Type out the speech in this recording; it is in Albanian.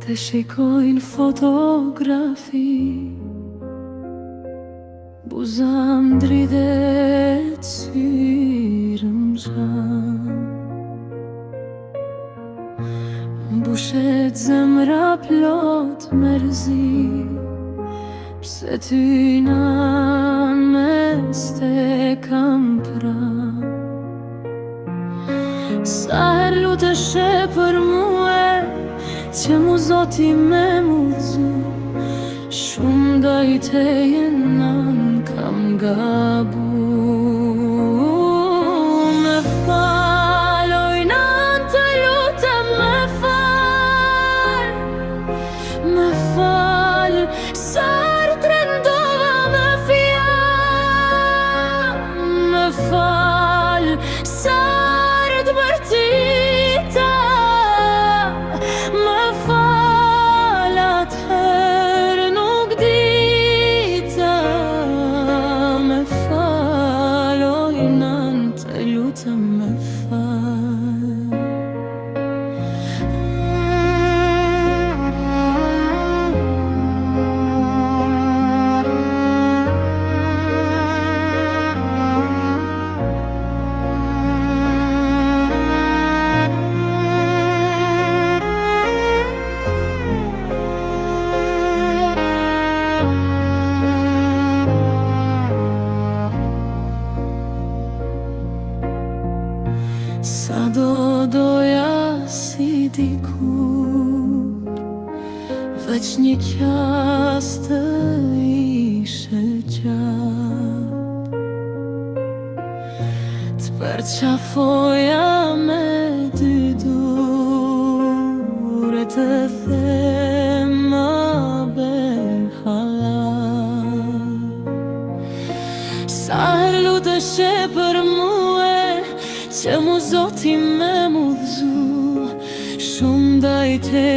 Të shikojnë fotografi, buzam dridhet syrëm zhan, mbushet zemra plot mërzi, pse ty nan mes te kam pran. Sa her lutesh e për muë, që mu zoti me mudzu, shumë doj te jenan kam gabu. Me fal, oj nan të lutem me fal, me fal, sar trendova me fjall, me fal, sar të bërtita. Sa doja si dikur, veç një qas të ishe gjatë, të përqafoja me dy dure, të thema berhalat. Sa her lutesh e për muë, që mu zoti me mudhzu, shumë daj te